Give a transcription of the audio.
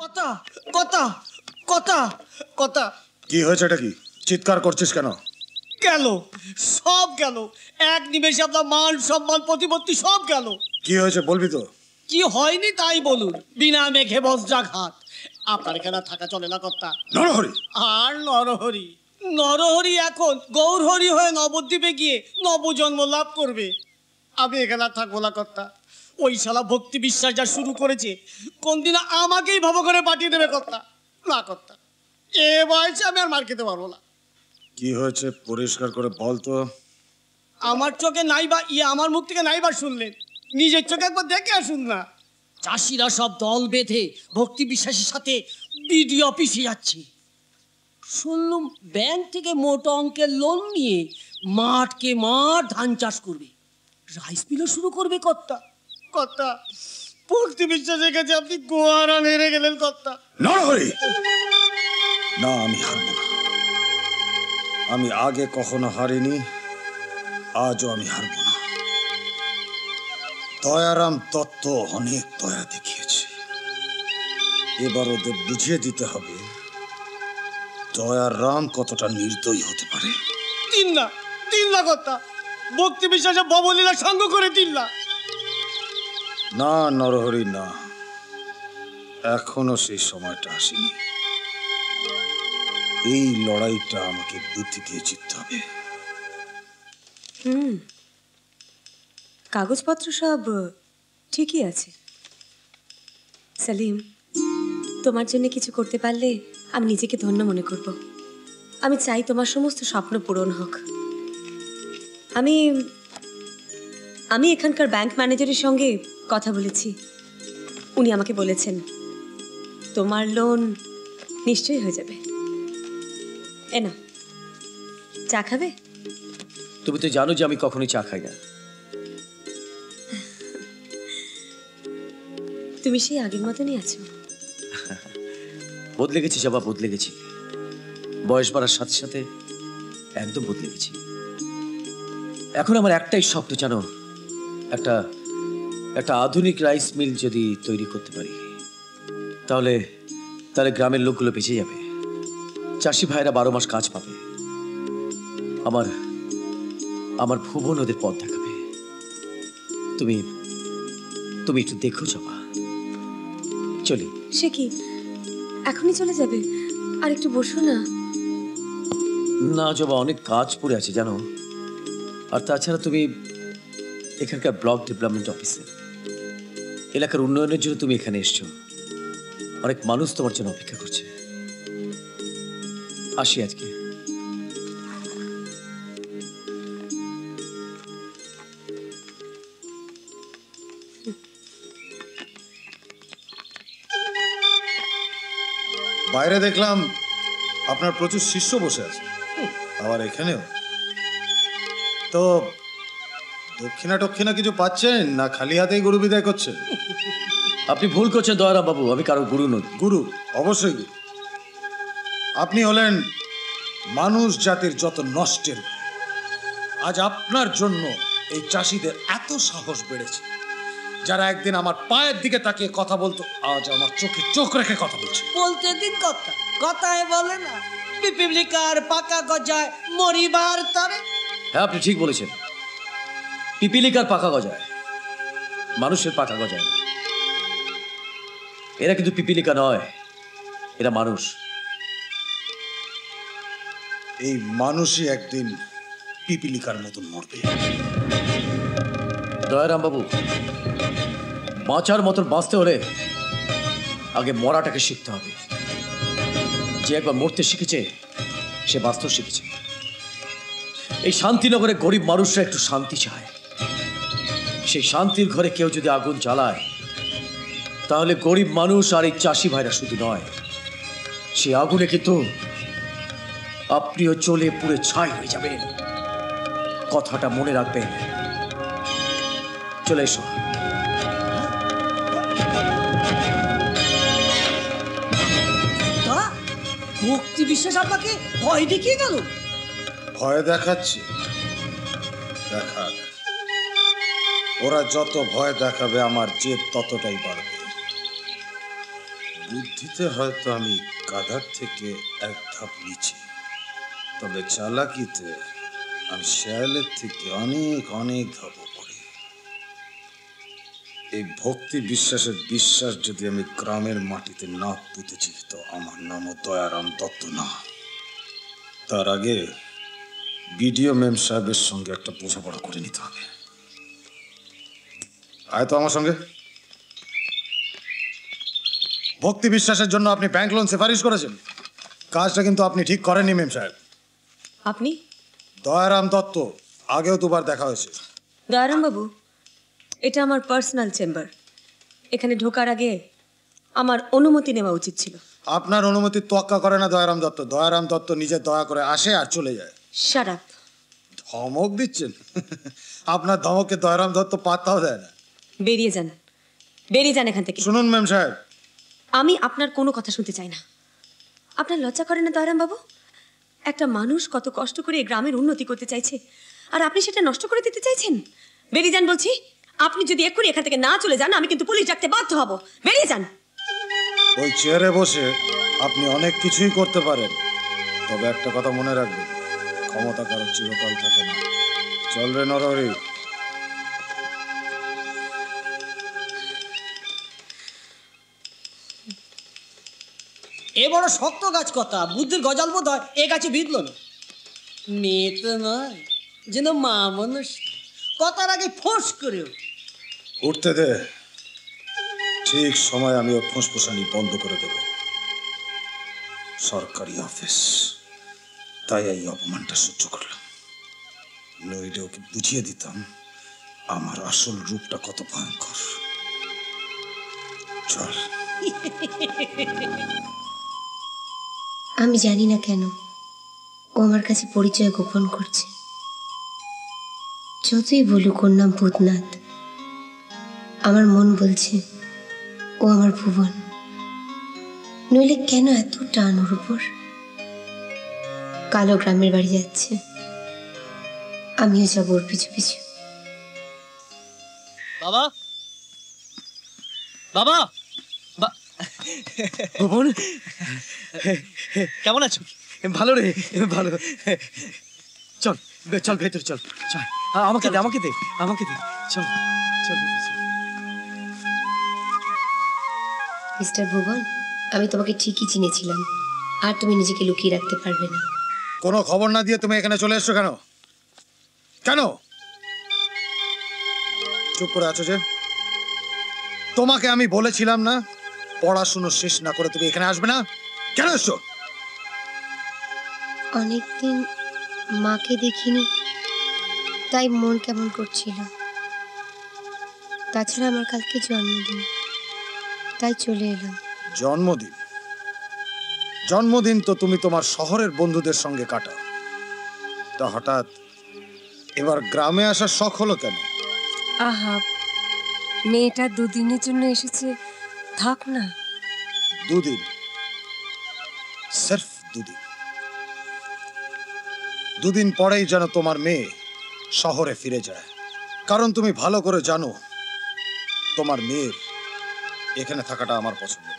কথা কথা কথা কথা। কি হয়েছে? এটা কি চিৎকার করছিস কেন? গেল, সব গেল, এক নিমেষে আপনার মান সম্মান প্রতিপত্তি সব গেল। কি হয়েছে বলবি তো? কি হয়নি তাই বলুন। বিনা মেঘে বজ্রাঘাত। আপনার এখানে থাকা চলে না কর্তা। নরহরি আর নরহরি, নরহরি এখন গৌরহরি হয়ে নবদ্বীপে গিয়ে নবজন্ম লাভ করবে। আমি এখানে থাকবো না কর্তা। ওই শালা ভক্তি বিশ্বাস যা শুরু করেছে, কোন দিন আমাকেই ভব করে পাঠিয়ে দেবে কর্তা। না কর্তা, এ বয়সে আমি আর মার খেতে পারবো না। কি হয়েছে পরিষ্কার করে বল তো। আমার চোখে নাই বা আমার মুখ থেকে নাই বা শুনলেন, নিজের চোখে একবার দেখে আসুন না। চাষিরা সব দল বেঁধে ভক্তি বিশ্বাসের সাথে বিডিও অফিসে যাচ্ছে। শুনলুম ব্যাংক থেকে মোটা অঙ্কের লোন নিয়ে মাঠকে মাঠ ধান চাষ করবে, রাইস মিলও শুরু করবে কর্তা। কর্তা, ভক্তি বিশ্বাসের কাছে আপনি গোয়ারা হেরে গেলেন কর্তা। নরহরি না, আমি হারবো না। আমি আগে কখনো হারিনি, আজও আমি হারবো না। দয়ারাম দত্ত অনেক দয়া দেখিয়েছে, এবার ওদের বুঝিয়ে দিতে হবে দয়ারাম কতটা নির্দয়ী হতে পারে। দিন না কর্তা, ভক্তি বিশ্বাসে ববলীলা সঙ্গ করে দিন না। না নরহরি না, এখনো সেই সময়টা আসেনি। এই লড়াইটা আমাকে বুদ্ধি দিয়ে জিততে হবে। কাগজপত্র সব ঠিকই আছে সেলিম। তোমার জন্য কিছু করতে পারলে আমি নিজেকে ধন্য মনে করব। আমি চাই তোমার সমস্ত স্বপ্ন পূরণ হোক। আমি আমি এখানকার ব্যাংক ম্যানেজারের সঙ্গে কথা বলেছি। উনি আমাকে বলেছেন তোমার লোন নিশ্চয়ই হয়ে যাবে। না, চা খাবে? তুমি তো জানো যে আমি কখনোই চা খাই না। তুমি সেই আগের মতনই আছো। বদলে গেছি বাবা, বদলে গেছি। বয়স বাড়ার সাথে সাথে একদম বদলে গেছি। এখন আমার একটাই স্বপ্ন, জানো, একটা একটা আধুনিক রাইস মিল যদি তৈরি করতে পারি, তাহলে তাহলে গ্রামের লোকগুলো বেঁচে যাবে। চাষি ভাইরা 12 মাস কাজ পাবে। আমার আমার ভুবন ওদের পথ দেখাবে। তুমি তুমি একটু দেখো জবা। চলি। সে কি এখনই চলে যাবে? আর একটু বসো না। না জবা, অনেক কাজ পড়ে আছে জানো। আর তাছাড়া তুমি এখানকার ব্লক ডেভেলপমেন্ট অফিসার, এলাকার উন্নয়নের জন্য তুমি এখানে এসছো। অনেক মানুষ তোমার জন্য অপেক্ষা করছে। আসি আজকে। বাইরে দেখলাম আপনার প্রচুর শিষ্য বসে আছে, আবার এখানেও। তো দক্ষিণা কিছু পাচ্ছেন না খালি হাতেই গুরু বিদায় করছেন? আপনি ভুল করছেন দয়ারাম বাবু, আমি কারো গুরু নই। গুরু অবশ্যই গুরু। আপনি হলেন মানুষ জাতির যত নষ্টের। আজ আপনার জন্য এই চাষিদের এত সাহস বেড়েছে, যারা একদিন আমার পায়ের দিকে তাকিয়ে কথা বলতো, আজ আমার চোখে চোখ রেখে কথা বলছে। বলতে দিন কথা, কথায় বলে না পিপিলিকার পাকা গজায় মরিবার তরে। হ্যাঁ, আপনি ঠিক বলেছেন। পিপিলিকার পাকা গজায়, মানুষের পাকা গজায় না। এরা কিন্তু পিপিলিকা নয়, এরা মানুষ। এই মানুষই একদিন পিপিলিকার মতন মরবে। দয়ারাম বাবু, বাঁচার মতন বাঁচতে হলে আগে মরাটাকে শিখতে হবে। যে একবার মরতে শিখেছে সে বাঁচতে শিখেছে। এই শান্তিনগরে গরিব মানুষরা একটু শান্তি চায়। সেই শান্তির ঘরে কেউ যদি আগুন জ্বালায়, তাহলে গরিব মানুষ আর এই চাষি ভাইরা শুধু নয়, সে আগুনে কিন্তু আপনিও জ্বলে পুড়ে ছাই হয়ে যাবেন। কথাটা মনে রাখবেন। চলে এসো। ভক্তি বিশ্বাস আপনাকে ভয় দেখিয়ে গেল? ভয় দেখাচ্ছে, দেখাক। ওরা যত ভয় দেখাবে আমার জেদ ততটাই বাড়বে। বুদ্ধিতে হয়তো আমি গাধার থেকে এক ধাপ নিচে, তবে চালাকিতে আমি শেয়ালের থেকে অনেক অনেক ধাপ উপরে। এই ভক্তি বিশ্বাসের বিশ্বাস যদি আমি গ্রামের মাটিতে না পুঁতেছি, তো আমার নামও দয়ারাম দত্ত না। তার আগে বিডিও মেম সাহেবের সঙ্গে একটা বোঝাপড়া করে নিতে হবে। আয় তো আমার সঙ্গে। ভক্তি বিশ্বাসের জন্য আপনি ব্যাংক লোন সুপারিশ করেছেন, কাজটা কিন্তু আপনি ঠিক করেননি মেম সাহেব। আপনি? দয়ারাম দত্ত, আগেও দুবার দেখা হয়েছে। দয়ারাম বাবু, এটা আমার পার্সোনাল চেম্বার। এখানে ঢোকার আগে আমার অনুমতি নেওয়া উচিত ছিল। আপনার অনুমতি তোয়াক্কা করে না দয়ারাম দত্ত। দয়ারাম দত্ত নিজে দয়া করে আসে আর চলে যায়। Shut up. ধমক দিচ্ছেন? আপনার ধমককে দয়ারাম দত্ত পাত্তাও দেয় না। বেরিয়ে যান, বেরিয়ে যান এখান থেকে। শুনুন মেম সাহেব, আমি আপনার কোনো কথা শুনতে চাই না। আপনার লজ্জা করে না দয়ারাম বাবু? একটা মানুষ কত কষ্ট করে এই গ্রামের উন্নতি করতে চাইছে, আর আপনি সেটা নষ্ট করে দিতে চাইছেন। বেরিয়ে যান বলছি। আপনি যদি এক্ষুনি এখান থেকে না চলে যান, আমি কিন্তু পুলিশ ডাকতে বাধ্য হব। বেরিয়ে যান। ওই চেয়ারে বসে আপনি অনেক কিছুই করতে পারেন, তবে একটা কথা মনে রাখবেন, ক্ষমতা কারো চিরকাল থাকে না। চল রে নরহরি। এ বড় শক্ত গাছ কথা, বুদ্ধির গজাল বোধ হয় এ গাছে বিঁধল না। মেয়ে তো নয়, যেন মা মানুষ, কথার আগে ফোঁস করে ওঠে। উঠতে দে, ঠিক সময় আমি ওর ফুসফুসানি বন্ধ করে দেব। সরকারি অফিস, তাই এই অপমানটা সহ্য করলাম। নইলে ওকে বুঝিয়ে দিতাম আমার আসল রূপটা কত ভয়ঙ্কর। চল। আমি জানি না কেন ও আমার কাছে পরিচয় গোপন করছে। যতই বলুক ওর নাম ভূতনাথ, আমার মন বলছে ও আমার ভুবন। নইলে কেন এত টান ওর উপর? কালো গ্রামের বাড়ি যাচ্ছে, আমিও যাবো ওর পিছু পিছু। বাবা, বাবা, ভুবন, কেমন আছো? ভালো রে, ভালো। চল চল ভেতর চল। চল, আমাকে দে, আমাকে দে, আমাকে দে। চল চল মিস্টার ভুবন, আমি তোমাকে ঠিকই চিনেছিলাম, আর তুমি নিজেকে লুকিয়ে রাখতে পারবে না। কোনো খবর না দিয়ে তুমি এখানে চলে এসছো কেন? কেন চুপ করে আছো যে? তোমাকে আমি বলেছিলাম না পড়াশুনো শেষ না করে তুমি এখানে আসবে না? কেন এসছো? অনেকদিন মাকে দেখিনি, তাই মন কেমন করছিল। তাছাড়া আমার কালকে জন্মদিন, তাই চলে এলাম। জন্মদিন? জন্মদিন তো তুমি তোমার শহরের বন্ধুদের সঙ্গে কাটাও, তা হঠাৎ এবার গ্রামে আসার শখ হলো কেন? আহা, মেয়েটা দুদিনের জন্য এসেছে, থাক না। দুদিন? সির্ফ দুদিন? দুদিন পরেই যেন তোমার মেয়ে শহরে ফিরে যায়, কারণ তুমি ভালো করে জানো তোমার মেয়ের এখানে থাকাটা আমার পছন্দ না।